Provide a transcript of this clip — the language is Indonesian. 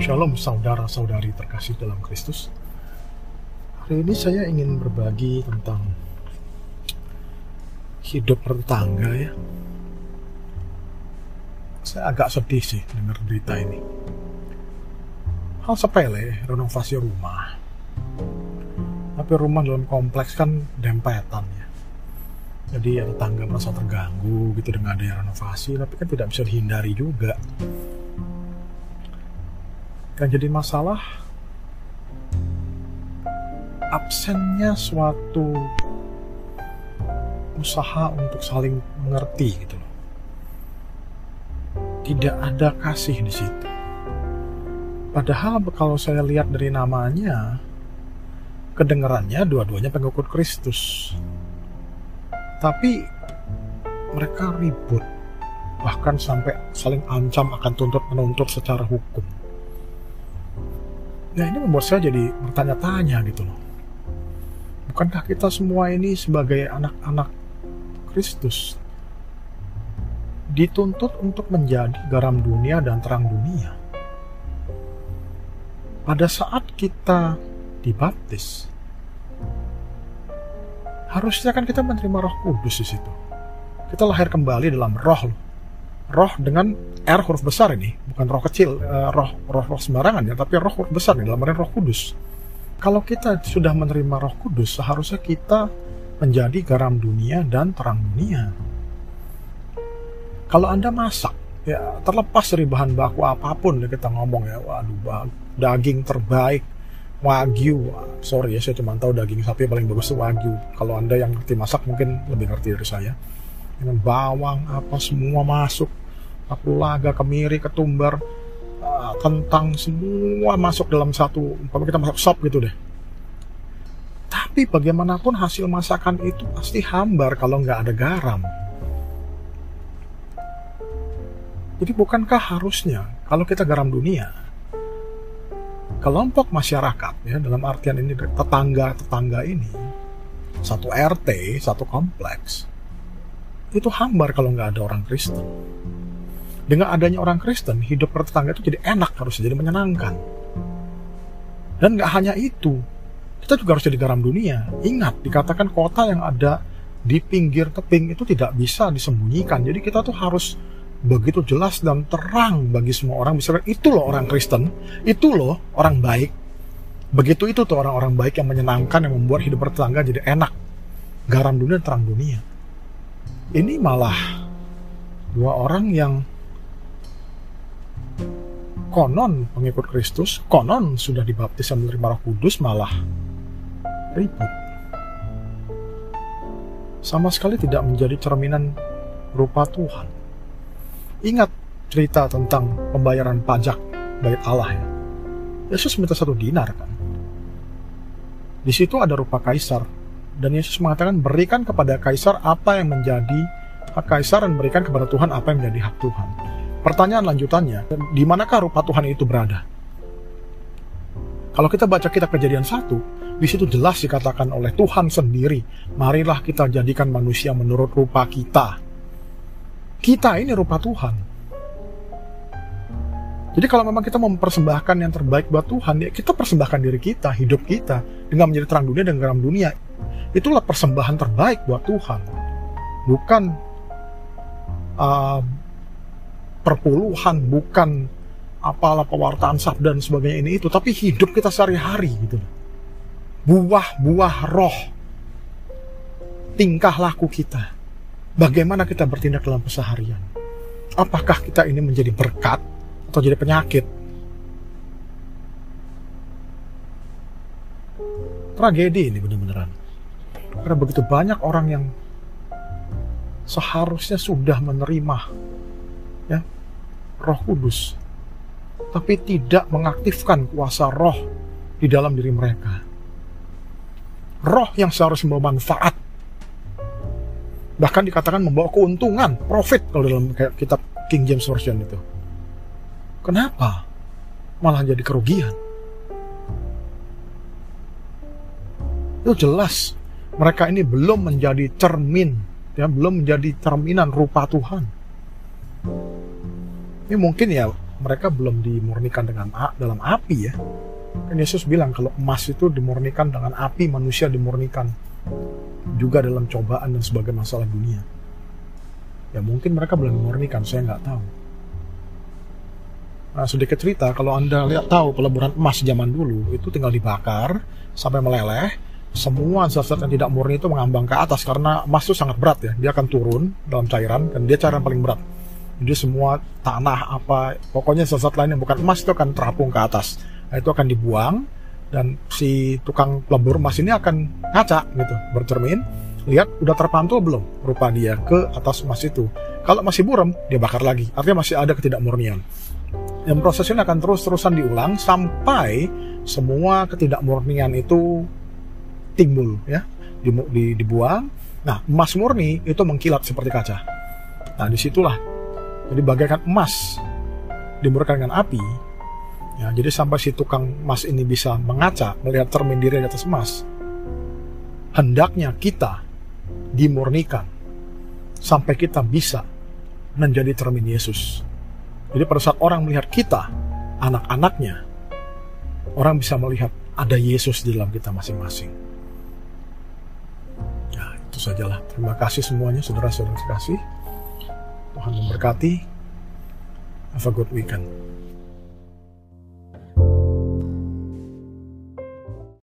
Shalom saudara-saudari terkasih dalam Kristus. Hari ini saya ingin berbagi tentang hidup bertetangga ya. Saya agak sedih sih dengar berita ini. Hal sepele, renovasi rumah. Tapi rumah dalam kompleks kan dempetan ya. Jadi ya tetangga merasa terganggu gitu dengan adanya renovasi, tapi kan tidak bisa dihindari juga. Yang jadi masalah absennya suatu usaha untuk saling mengerti gitu loh. Tidak ada kasih di situ. Padahal kalau saya lihat dari namanya, kedengarannya dua-duanya pengikut Kristus. Tapi mereka ribut, bahkan sampai saling ancam akan menuntut secara hukum. Nah, ini membuat saya jadi bertanya-tanya gitu loh. Bukankah kita semua ini sebagai anak-anak Kristus dituntut untuk menjadi garam dunia dan terang dunia? Pada saat kita dibaptis, harusnya kan kita menerima Roh Kudus di situ. Kita lahir kembali dalam roh. Roh dengan R huruf besar ini, bukan roh kecil, roh sembarangan ya, tapi roh huruf besar nih, dalam artian Roh Kudus. Kalau kita sudah menerima Roh Kudus, seharusnya kita menjadi garam dunia dan terang dunia. Kalau Anda masak, ya terlepas dari bahan baku apapun ya kita ngomong ya, waduh daging terbaik Wagyu, sorry ya saya cuma tahu daging sapi paling bagus itu Wagyu. Kalau Anda yang ngerti masak mungkin lebih ngerti dari saya. Dengan bawang apa semua masuk, kapulaga, kemiri, ketumbar, kentang, semua masuk dalam satu, kita masak sop gitu deh. Tapi bagaimanapun hasil masakan itu pasti hambar kalau nggak ada garam. Jadi bukankah harusnya kalau kita garam dunia, kelompok masyarakat ya, dalam artian ini tetangga ini, satu RT, satu kompleks, itu hambar kalau nggak ada orang Kristen. Dengan adanya orang Kristen, hidup bertetangga itu jadi enak, harusnya jadi menyenangkan. Dan nggak hanya itu, kita juga harus jadi garam dunia. Ingat, dikatakan kota yang ada di pinggir tebing itu tidak bisa disembunyikan. Jadi kita tuh harus begitu jelas dan terang bagi semua orang. Bisa itu loh orang Kristen, itu loh orang baik. Begitu itu tuh orang-orang baik yang menyenangkan, yang membuat hidup bertetangga jadi enak. Garam dunia, terang dunia. Ini malah dua orang yang konon pengikut Kristus, konon sudah dibaptis dan menerima Roh Kudus, malah ribut. Sama sekali tidak menjadi cerminan rupa Tuhan. Ingat cerita tentang pembayaran pajak bait Allah ya. Yesus minta 1 dinar kan. Di situ ada rupa kaisar. Dan Yesus mengatakan, berikan kepada kaisar apa yang menjadi hak kaisar dan berikan kepada Tuhan apa yang menjadi hak Tuhan. Pertanyaan lanjutannya, di manakah rupa Tuhan itu berada? Kalau kita baca kitab Kejadian 1, di situ jelas dikatakan oleh Tuhan sendiri, marilah kita jadikan manusia menurut rupa kita. Kita ini rupa Tuhan. Jadi kalau memang kita mau mempersembahkan yang terbaik buat Tuhan, ya kita persembahkan diri kita, hidup kita, dengan menjadi terang dunia dan garam dunia. Itulah persembahan terbaik buat Tuhan. Bukan perpuluhan, bukan apalah pewartaan sabda dan sebagainya ini itu, tapi hidup kita sehari-hari gitu. Buah-buah roh, tingkah laku kita. Bagaimana kita bertindak dalam keseharian? Apakah kita ini menjadi berkat atau jadi penyakit? Tragedi ini benar-benaran. Karena begitu banyak orang yang seharusnya sudah menerima ya, Roh Kudus, tapi tidak mengaktifkan kuasa roh di dalam diri mereka. Roh yang seharusnya membawa manfaat, bahkan dikatakan membawa keuntungan, profit kalau dalam kitab King James Version itu. Kenapa malah jadi kerugian? Itu jelas mereka ini belum menjadi cermin, ya, belum menjadi cerminan rupa Tuhan. Ini mungkin ya mereka belum dimurnikan dalam api ya. Kan Yesus bilang kalau emas itu dimurnikan dengan api, manusia dimurnikan juga dalam cobaan dan sebagai masalah dunia. Ya mungkin mereka belum dimurnikan, saya nggak tahu. Nah, sedikit cerita, kalau Anda lihat tahu peleburan emas zaman dulu itu tinggal dibakar sampai meleleh, semua zat-zat yang tidak murni itu mengambang ke atas karena emas itu sangat berat ya, dia akan turun dalam cairan dan dia cairan paling berat. Jadi semua tanah pokoknya zat-zat lain yang bukan emas itu akan terapung ke atas. Nah, itu akan dibuang dan si tukang pelebur emas ini akan ngaca gitu, bercermin, lihat udah terpantul belum rupa dia ke atas emas itu. Kalau masih buram, dia bakar lagi. Artinya masih ada ketidakmurnian. Dan proses ini akan terus-terusan diulang sampai semua ketidakmurnian itu timbul ya, dibuang. Nah, emas murni itu mengkilat seperti kaca. Nah, disitulah jadi bagaikan emas dimurnikan dengan api. Ya, jadi sampai si tukang emas ini bisa mengaca, melihat cermin diri di atas emas. Hendaknya kita dimurnikan sampai kita bisa menjadi cermin Yesus. Jadi pada saat orang melihat kita, anak-anaknya, orang bisa melihat ada Yesus di dalam kita masing-masing. Ya, itu sajalah. Terima kasih semuanya, saudara-saudara kasih. Tuhan memberkati. Have a good weekend.